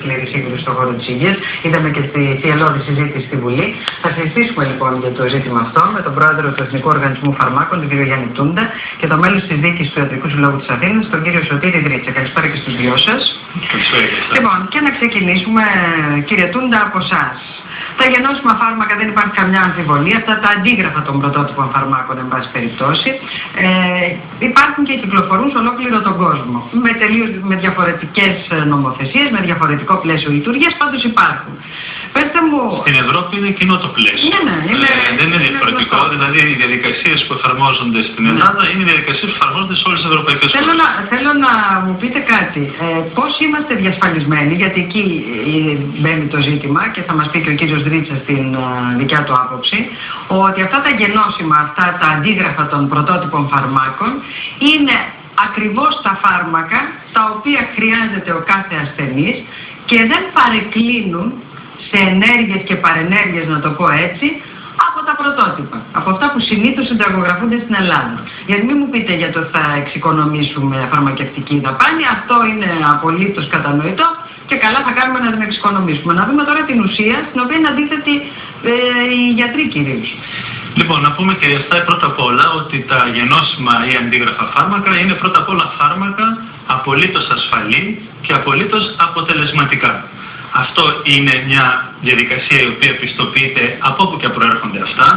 σκληρή σύγκρουση στον χώρο της υγείας. Είδαμε και στη θυελλώδη συζήτηση στη Βουλή. Θα συζητήσουμε λοιπόν για το ζήτημα αυτό με τον πρόεδρο του Εθνικού Οργανισμού Φαρμάκων, τον κύριο Γιάννη Τούντα, και το μέλος της δίκης του Ιατρικού Συλλόγου της Αθήνας, τον κύριο Σωτήρη Δρίτσα. Καλησπέρα και στους δυο σας. Λοιπόν, και να ξεκινήσουμε, κύριε Τούντα, από εσάς. Τα γενώσιμα φάρμακα δεν υπάρχει καμιά αμφιβολία, αυτά τα αντίγραφα των πρωτότυπων φαρμάκων, εν πάση περιπτώσει, υπάρχουν και κυκλοφορούν σε ολόκληρο τον κόσμο. Με διαφορετικές νομοθεσίες, με διαφορετικό πλαίσιο λειτουργίας, πάντως υπάρχουν. Πετε μου... Στην Ευρώπη είναι κοινό το πλαίσιο. Δεν είναι διαφορετικό. Δηλαδή, οι διαδικασίες που εφαρμόζονται στην Ελλάδα είναι οι διαδικασίες που εφαρμόζονται σε όλες τις ευρωπαϊκές χώρες. Θέλω να μου πείτε κάτι. Πώς είμαστε διασφαλισμένοι, γιατί εκεί μπαίνει το ζήτημα και θα μας πει και ο κύριος Δρίτσα στην δικιά του άποψη, ότι αυτά τα γενώσιμα, αυτά τα αντίγραφα των πρωτότυπων φαρμάκων είναι ακριβώς τα φάρμακα τα οποία χρειάζεται ο κάθε ασθενής και δεν παρεκκλίνουν σε ενέργειες και παρενέργειες, να το πω έτσι, από τα πρωτότυπα, από αυτά που συνήθως συνταγογραφούνται στην Ελλάδα. Γιατί μην μου πείτε για το θα εξοικονομήσουμε φαρμακευτική δαπάνη, αυτό είναι απολύτως κατανοητό και καλά θα κάνουμε να την εξοικονομήσουμε. Να δούμε τώρα την ουσία, στην οποία είναι αντίθετοι οι γιατροί κυρίως. Λοιπόν, να πούμε και αυτά πρώτα απ' όλα ότι τα γενώσιμα ή αντίγραφα φάρμακα είναι πρώτα απ' όλα φάρμακα απολύτως ασφαλή και απολύτως αποτελεσματικά. Αυτό είναι μια διαδικασία η οποία πιστοποιείται από όπου και προέρχονται αυτά,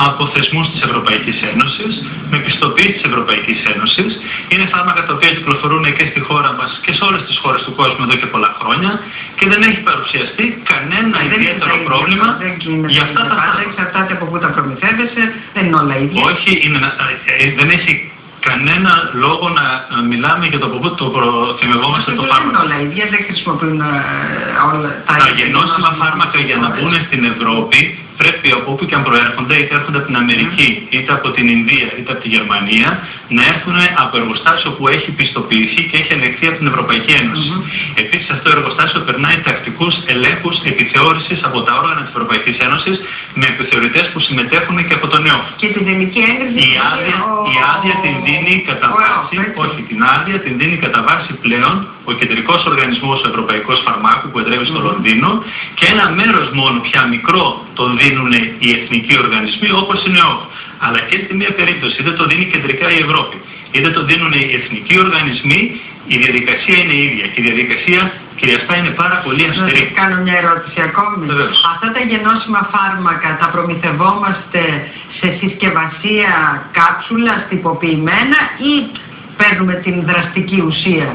από θεσμούς της Ευρωπαϊκής Ένωσης, με πιστοποίηση της Ευρωπαϊκής Ένωσης. Είναι φάρμακα τα οποία κυκλοφορούν και στη χώρα μας και σε όλες τις χώρες του κόσμου εδώ και πολλά χρόνια και δεν έχει παρουσιαστεί κανένα ιδιαίτερο πρόβλημα για αυτά τα φάρμακα. Εξαρτάται από πού τα προμηθεύεσαι, δεν είναι όλα ίδια. Όχι, δεν έχει κανένα λόγο να μιλάμε για το από πού το προτιμευόμαστε το φάρμακο. Δεν είναι όλα ίδια, δεν χρησιμοποιούν όλα τα γενώσιμα φάρμακα για να μπουν στην Ευρώπη. Πρέπει από όπου και αν προέρχονται, είτε έρχονται από την Αμερική, είτε από την Ινδία, είτε από τη Γερμανία, να έρθουν από εργοστάσιο που έχει πιστοποιηθεί και έχει ελεγχθεί από την Ευρωπαϊκή Ένωση. Επίσης, αυτό το εργοστάσιο περνάει τακτικούς ελέγχους επιθεώρησης από τα όργανα της Ευρωπαϊκής Ένωσης με επιθεωρητές που συμμετέχουν και από τον ΕΟ. Και την τελική έγκριση. Η άδεια την δίνει κατά βάση, όχι, την άδεια την δίνει κατά βάση πλέον ο Κεντρικός Οργανισμός Ευρωπαϊκός Φαρμάκου που εδρεύει στο Λονδίνο και ένα μέρος μόνο πια μικρό τον δίνουν οι εθνικοί οργανισμοί όπως είναι ο. Αλλά και στη μία περίπτωση είτε το δίνει κεντρικά η Ευρώπη, είτε το δίνουν οι εθνικοί οργανισμοί, η διαδικασία είναι ίδια και η διαδικασία κυριαστά είναι πάρα πολύ αυστηρή. Να κάνω μια ερώτηση ακόμη. Βεβαίως. Αυτά τα γενώσιμα φάρμακα τα προμηθευόμαστε σε συσκευασία κάψουλα, τυποποιημένα ή παίρνουμε την δραστική ουσία?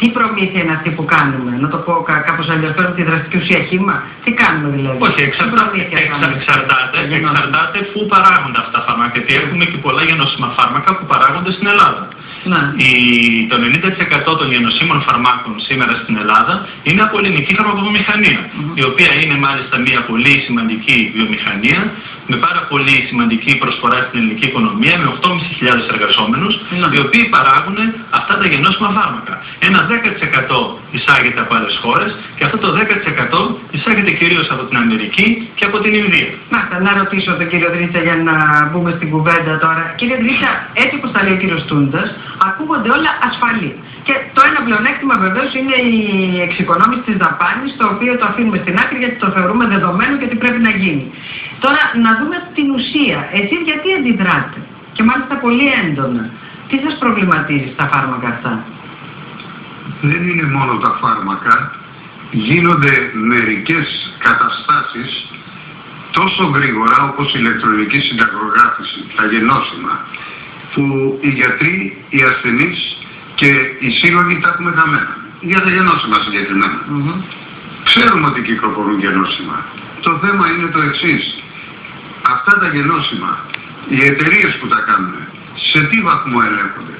Τι προμήθεια είναι αυτή που κάνουμε? Να το πω κάπως αλλιώς, παίρνουμε τη δραστική ουσία χύμα. Τι κάνουμε δηλαδή? Όχι, εξαρτάται πού παράγονται αυτά τα φάρμακα. Γιατί έχουμε και πολλά γενώσιμα φάρμακα που παράγονται στην Ελλάδα. Το 90% των γεννοσύμων φαρμάκων σήμερα στην Ελλάδα είναι από ελληνική φαρμακοβιομηχανία, η οποία είναι μάλιστα μια πολύ σημαντική βιομηχανία, με πάρα πολύ σημαντική προσφορά στην ελληνική οικονομία, με 8.500 εργαζόμενους, οι οποίοι παράγουν αυτά τα γεννόσιμα φάρμακα. Ένα 10% εισάγεται από άλλες χώρες και αυτό το 10% εισάγεται κυρίως από την Αμερική και από την Ινδία. Να ρωτήσω τον κύριο Δρίτσα για να μπούμε στην κουβέντα τώρα. Κύριε Δρίτσα, έτσι όπως τα λέει ο κύριος Τούντας, ακούγονται όλα ασφαλή. Και το ένα πλεονέκτημα βεβαίως είναι η εξοικονόμηση της δαπάνης, το οποίο το αφήνουμε στην άκρη γιατί το θεωρούμε δεδομένο και τι πρέπει να γίνει. Τώρα να δούμε την ουσία. Εσείς γιατί αντιδράτε? Και μάλιστα πολύ έντονα. Τι σας προβληματίζει στα φάρμακα αυτά? Δεν είναι μόνο τα φάρμακα. Γίνονται μερικές καταστάσεις τόσο γρήγορα όπως η ηλεκτρονική συνταγογράφηση, τα γενώσιμα, που οι γιατροί, οι ασθενείς και οι σύλλογοι τα έχουμε δαμένα. Για τα γενώσιμα συγκεκριμένα. Ξέρουμε ότι κυκλοφορούν γενώσιμα. Το θέμα είναι το εξής. Αυτά τα γενώσιμα, οι εταιρείες που τα κάνουν, σε τι βαθμό ελέγχονται?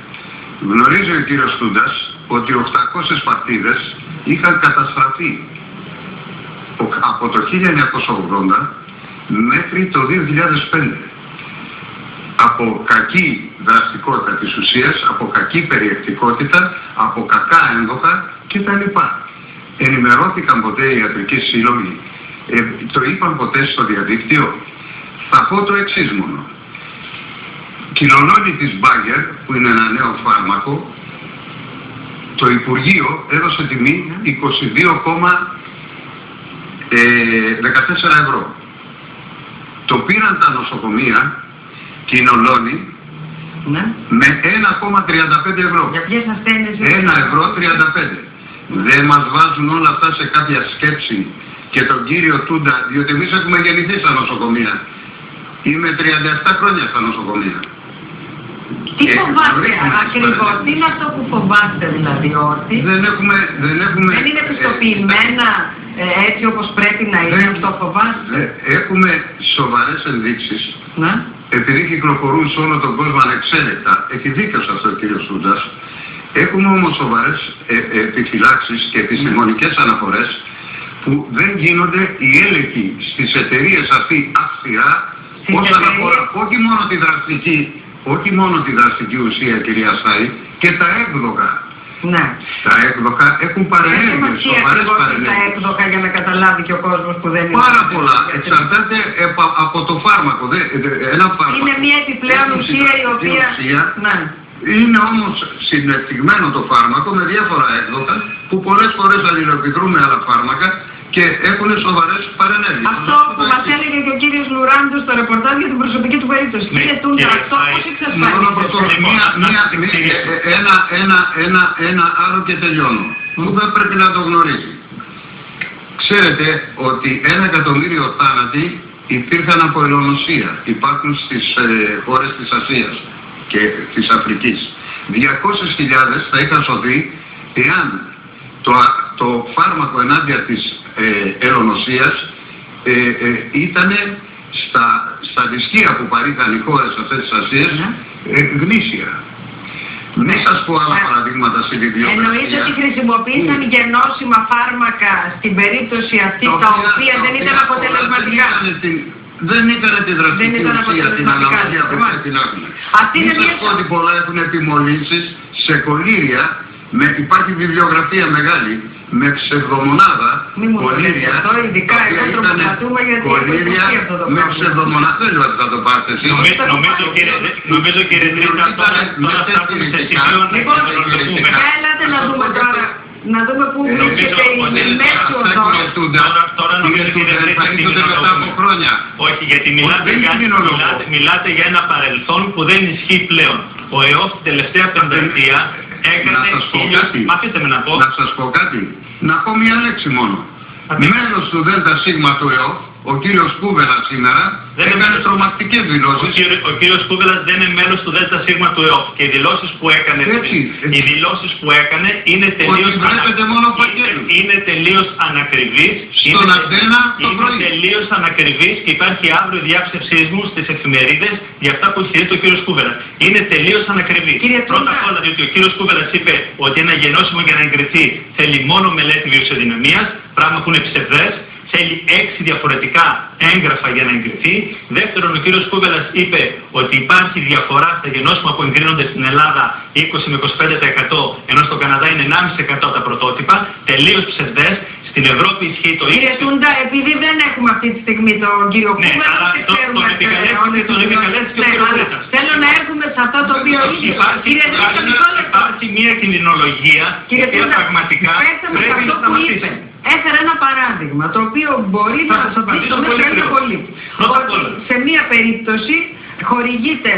Γνωρίζει ο κύριος Τούντας ότι 800 παρτίδες είχαν καταστραφεί από το 1980 μέχρι το 2005. Από κακή δραστικότητα της ουσίας, από κακή περιεκτικότητα, από κακά ένδοχα κτλ. Ενημερώθηκαν ποτέ οι ιατρικοί σύλλογοι? Το είπαν ποτέ στο διαδίκτυο? Θα πω το εξής μόνο. Κοινωνώνει της Bayer, που είναι ένα νέο φάρμακο, το Υπουργείο έδωσε τιμή 22,14 ευρώ. Το πήραν τα νοσοκομεία και η Νολώνη με 1,35 ευρώ. Για ποιες ασθένειες? 1,35 ευρώ. Δεν μας βάζουν όλα αυτά σε κάποια σκέψη και τον κύριο Τούντα, διότι εμείς έχουμε γεννηθεί στα νοσοκομεία. Είμαι 37 χρόνια στα νοσοκομεία. Τι φοβάστε ακριβώς, τι είναι αυτό που φοβάστε δηλαδή, ότι δεν είναι πιστοποιημένα έτσι όπως πρέπει να είναι, αυτό φοβάστε? Έχουμε σοβαρές ενδείξεις, επειδή κυκλοφορούν σε όλο τον κόσμο ανεξέλεκτα, έχει δίκιο σε αυτό ο κύριος Τούντας. Έχουμε όμως σοβαρές επιφυλάξεις και επιστημονικές αναφορές που δεν γίνονται οι έλεγχοι στις εταιρείες αυτή αυστηρά όσον αφορά όχι μόνο τη δραστική ουσία, κυρία Στάι, και τα έκδοκα. Ναι. Τα έκδοκα έχουν παρενέργειες, σοβαρές παρενέργειες. Τα έκδοκα για να καταλάβει και ο κόσμος που δεν είναι. Πάρα πολλά. Εξαρτάται από το φάρμακο. Ένα φάρμακο είναι μια επιπλέον ουσία η οποία... Ναι. Είναι όμως συνεπτυγμένο το φάρμακο με διάφορα έκδοκα που πολλές φορές αλληλοεπιδρούν με άλλα φάρμακα και έχουν σοβαρές παρενέργειες. Αυτό που μας έλεγε και ο κύριος Λουράντος στο ρεπορτάζ για την προσωπική του περίπτωση. Κύριε Τούντα, αυτό πώς εξασφαλίζεται? Ένα άλλο και τελειώνω. Που δεν πρέπει να το γνωρίζει. Ξέρετε ότι 1 εκατομμύριο θάνατοι υπήρχαν από ελονοσία. Υπάρχουν στις χώρες της Ασίας και της Αφρικής. 200.000 θα είχαν σωθεί εάν το φάρμακο ενάντια της ελονοσίας ήταν στα δυσκεία που παρήχαν οι χώρες αυτές της Ασίας γνήσια. Μην σας πω άλλα παραδείγματα στη βιβλιογραφία. Εννοείται ότι χρησιμοποίησαν γενώσιμα φάρμακα στην περίπτωση αυτή, τα οποία δεν ήταν αποτελεσματικά. Δεν ήταν τη δραστική ουσία, την αναλογία που πρέπει να έχουμε. Μην σας πω ότι πολλά έχουν επιμολύνσεις σε κολλήρια, υπάρχει βιβλιογραφία μεγάλη, με ψευδομονάδα, κολλήρια, με ψευδομονάδα, δεν λέω ότι θα το πάρετε εσείς. Νομίζω κύριε Τρίτα, τώρα φτάσαμε σε σημείο να εξελογούμε. Έλατε να δούμε τώρα. Να δούμε πού βρίσκεται η μέση οδός. Τώρα νομίζω κύριε Τρίτα μετά από χρόνια. Όχι, γιατί μιλάτε για ένα παρελθόν που δεν ισχύει πλέον. Ο ΕΟΦ την τελευταία πενταετία έκανε χίλιους... Αφήστε με να πω. Να σας πω κάτι. Να πω μια λέξη μόνο. Μέλος του ΔΣ του ΕΟΦ, ο κύριος Κούβελας σήμερα, έκανε τρομακτικές δηλώσεις. Ο κύριος Κούβελας δεν είναι μέλος του ΔΣ του ΕΟΦ και οι δηλώσεις που έκανε είναι τελείως ανακριβείς. Στον Αντένα το πρωί. Είναι τελείως ανακριβείς και υπάρχει αύριο διάψευσή μου στις εφημερίδες για αυτά που ισχυρίζεται ο κύριος Κούβελας. Είναι τελείως ανακριβείς. Πρώτα απ' όλα, διότι ο κύριος Κούβελας είπε ότι ένα γενώσιμο για να εγκριθεί θέλει μόνο μελέτη βιωσιοδυναμίας, πράγμα που είναι ψευδές. Θέλει 6 διαφορετικά έγγραφα για να εγκριθεί. Δεύτερον, ο κύριος Κούβελας είπε ότι υπάρχει διαφορά στα γενώσιμα που εγκρίνονται στην Ελλάδα 20 με 25%, ενώ στον Καναδά είναι 1,5% τα πρωτότυπα. Τελείως ψευδές. Στην Ευρώπη ισχύει το ίδιο. Κύριε Τούντα, επειδή δεν έχουμε αυτή τη στιγμή τον κύριο Κούβελα, αλλά τον επικαλέστηκε ο κύριος Τρίτας. Θέλω να έρθουμε σε αυτό το οποίο υπάρχει μια κινδυνολογία η οποία πραγματικά πρέπει να σταματήσει. Έφερα ένα παράδειγμα, το οποίο μπορεί να σας απαντήσω πολύ. Σε μία περίπτωση χορηγείται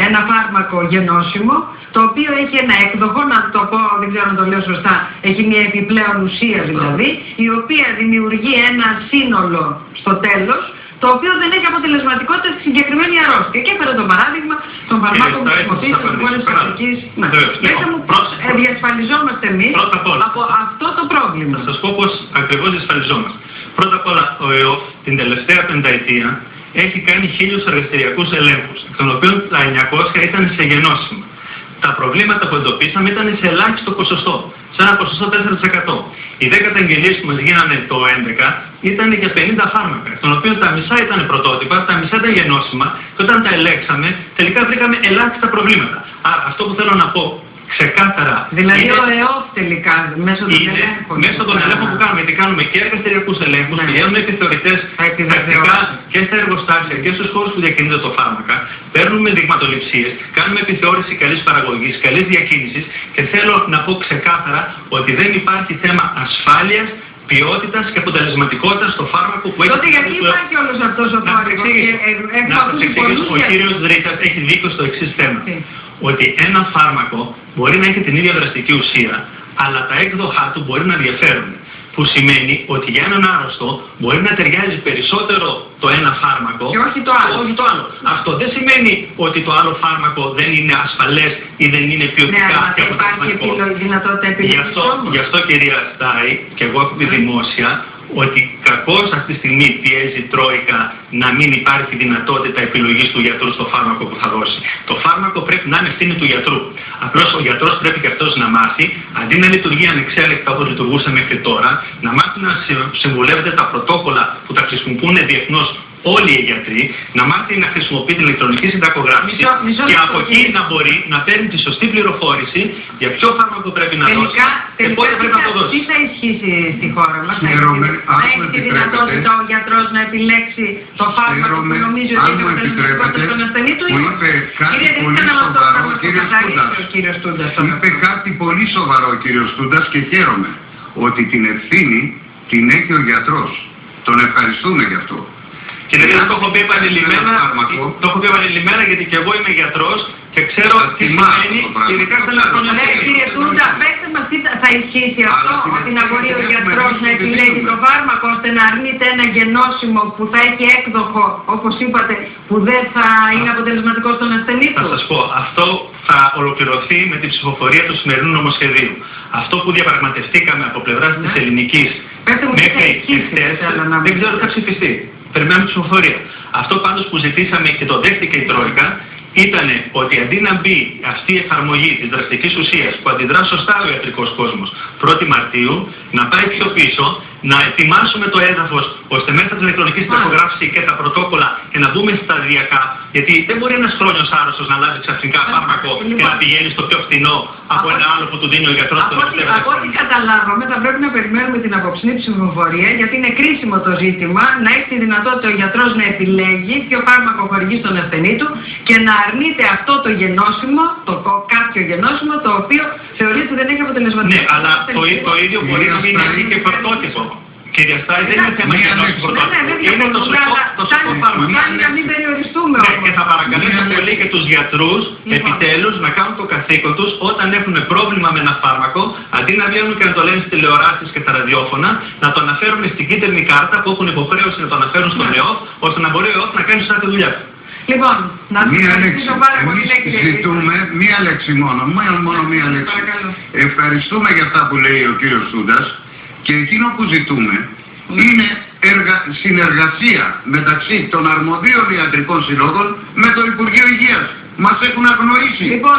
ένα φάρμακο γενώσιμο, το οποίο έχει ένα έκδοχο, να το πω, δεν ξέρω αν το λέω σωστά, έχει μια επιπλέον ουσία δηλαδή, η οποία δημιουργεί ένα σύνολο στο τέλος, το οποίο δεν έχει αποτελεσματικότητα στη συγκεκριμένη αρρώστια. Και έφερα το παράδειγμα των φαρμάκων που χρησιμοποιείται στις χώρες της Αφρικής. Μέσα μου διασφαλιζόμαστε εμείς από αυτό το πρόβλημα. Θα σας πω πώς ακριβώς διασφαλιζόμαστε. Πρώτα απ' όλα, ο ΕΟΦ την τελευταία πενταετία έχει κάνει 1000 εργαστηριακούς ελέγχους, εκ των οποίων τα 900 ήταν σε γενώσιμα. Τα προβλήματα που εντοπίσαμε ήταν σε ελάχιστο ποσοστό, σε ένα ποσοστό 4%. Οι 10 καταγγελίες που μας γίνανε το 2011 ήταν για 50 φάρμακα, των οποίων τα μισά ήταν πρωτότυπα, τα μισά ήταν γενώσιμα, και όταν τα ελέγξαμε, τελικά βρήκαμε ελάχιστα προβλήματα. Άρα, αυτό που θέλω να πω ξεκάθαρα. Δηλαδή είναι, ο ΕΟΦ τελικά μέσω των ελέγχων. Μέσω των ελέγχων που κάνουμε, γιατί κάνουμε και εργαστηριακούς ελέγχους, πηγαίνουμε επιθεωρητές πρακτικά και στα εργοστάσια και στους χώρους που διακινούνται το φάρμακα. Παίρνουμε δειγματοληψίες, κάνουμε επιθεώρηση καλής παραγωγής, καλής διακίνησης και θέλω να πω ξεκάθαρα ότι δεν υπάρχει θέμα ασφάλειας, ποιότητας και αποτελεσματικότητας στο φάρμακο που έχει. Τότε γιατί υπάρχει όλος αυτός ο θόρυβος? Ο κύριος Δρίτσας έχει δίκιο στο εξής θέμα. Ότι ένα φάρμακο μπορεί να έχει την ίδια δραστική ουσία, αλλά τα έκδοχά του μπορεί να διαφέρουν. Που σημαίνει ότι για έναν άρρωστο μπορεί να ταιριάζει περισσότερο το ένα φάρμακο και όχι το άλλο. Αυτό δεν σημαίνει ότι το άλλο φάρμακο δεν είναι ασφαλές ή δεν είναι ποιοτικά και αποτελεσματικό. Δυνατότητα επιλογής όμως. Γι' αυτό κυρία Στάι, και εγώ έχω πει δημόσια, ότι κακώς αυτή τη στιγμή πιέζει η Τρόικα να μην υπάρχει δυνατότητα επιλογής του γιατρού στο φάρμακο που θα δώσει. Το φάρμακο πρέπει να είναι ευθύνη του γιατρού. Απλώς ο γιατρός πρέπει και αυτός να μάθει, αντί να λειτουργεί ανεξέλεκτα όπως λειτουργούσε μέχρι τώρα, να μάθει να συμβουλεύεται τα πρωτόκολλα που τα χρησιμοποιούν διεθνώς όλοι οι γιατροί, να μάθει να χρησιμοποιεί την ηλεκτρονική συντακογράφηση και από εκεί να μπορεί να παίρνει τη σωστή πληροφόρηση για ποιο φάρμακο πρέπει να δώσει και πότε πρέπει να το δώσει. Τι θα ισχύσει στη χώρα μας? Θα έχει τη δυνατότητα ο γιατρός να επιλέξει το φάρμακο που νομίζει ότι είναι αποτελεσματικό στον ασθενή του? Είπε κάτι πολύ σοβαρό ο κύριος Στούντας και χαίρομαι ότι την ευθύνη την έχει ο γιατρός. Τον ευχαριστούμε γι' αυτό. Κύριε Δήμαρχε, το έχω πει επανειλημμένα γιατί και εγώ είμαι γιατρός και ξέρω τι σημαίνει, ειδικά σε ένα χρόνο. Κύριε Στούντα, πέστε μας τι θα ισχύσει αυτό, ότι να μπορεί ο γιατρός να επιλέγει το φάρμακο ώστε να αρνείται ένα γενώσιμο που θα έχει έκδοχο, όπως είπατε, που δεν θα είναι αποτελεσματικό στον ασθενή του? Θα σας πω, αυτό θα ολοκληρωθεί με την ψηφοφορία του σημερινού νομοσχεδίου. Αυτό που διαπραγματευτήκαμε από πλευράς της ελληνικής μέχρι χθες, δεν ξέρω τι θα ψηφιστεί. Περιμένουμε ψηφοφορία. Αυτό πάντως που ζητήσαμε και το δέχτηκε η Τρόικα ήταν ότι αντί να μπει αυτή η εφαρμογή της δραστικής ουσίας που αντιδρά σωστά ο ιατρικός κόσμος 1η Μαρτίου, να πάει πιο πίσω, να ετοιμάσουμε το έδαφος ώστε μέσα από την ηλεκτρονική συνταγογράφηση και τα πρωτόκολλα και να μπούμε σταδιακά. Γιατί δεν μπορεί ένας χρόνιος άρρωστος να λάβει ξαφνικά φάρμακο και να πηγαίνει στο πιο φθηνό από ένα άλλο που του δίνει ο γιατρός. Από ό,τι καταλάβαμε, θα πρέπει να περιμένουμε την απόψινή ψηφοφορία, γιατί είναι κρίσιμο το ζήτημα να έχει τη δυνατότητα ο γιατρός να επιλέγει ποιο φάρμακο χορηγεί στον ασθενή του και να αρνείται αυτό το γενώσιμο, κάποιο γενώσιμο, το οποίο θεωρείται ότι δεν έχει αποτελεσματικό. Ναι, αλλά το ίδιο μπορεί να μην και πρωτότυπο. Κύριε Στάι, δεν είναι θέμα γενώσιμο πρωτότυπο. Είναι το σωστό φάρμακο. Να μην περιοριστούμε όμως. Και θα παρακαλέσω πολύ και τους γιατρούς επιτέλους να κάνουν το καθήκον τους όταν έχουν πρόβλημα με ένα φάρμακο, αντί να βγαίνουν και να το λένε στις τηλεοράσεις και στα ραδιόφωνα, να το αναφέρουν στην κίτρινη κάρτα που έχουν υποχρέωση να το αναφέρουν στον ΕΟΦ, ώστε να μπορεί ο ΕΟΦ να κάνει σωστά τη δουλειά του. Λοιπόν, να ευχαριστήσω πάρα πολύ. Ζητούμε μία λέξη μόνο μία λέξη. Ευχαριστούμε για αυτά που λέει ο κύριος Στούντας και εκείνο που ζητούμε είναι συνεργασία μεταξύ των αρμοδίων ιατρικών συλλόγων με το Υπουργείο Υγείας. Μας έχουν αγνοήσει. Λοιπόν,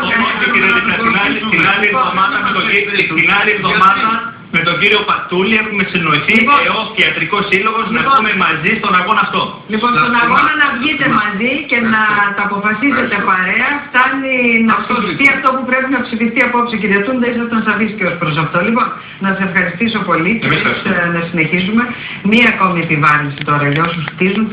την άλλη εβδομάδα με τον κύριο Πατούλη έχουμε συνοηθεί ΕΟΦ και Ιατρικός Σύλλογος να πούμε μαζί στον αγώνα αυτό. Λοιπόν, στον αγώνα να βγείτε μαζί και να τα αποφασίσετε παρέα. Φτάνει να ψηφιστεί αυτό που πρέπει να ψηφιστεί απόψε, κύριε Τούντα. Ήσασταν σαφείς και ως προς αυτό. Λοιπόν, να σας ευχαριστήσω πολύ και να συνεχίσουμε. Μία ακόμη επιβάρυνση τώρα για όσους χτίζουν.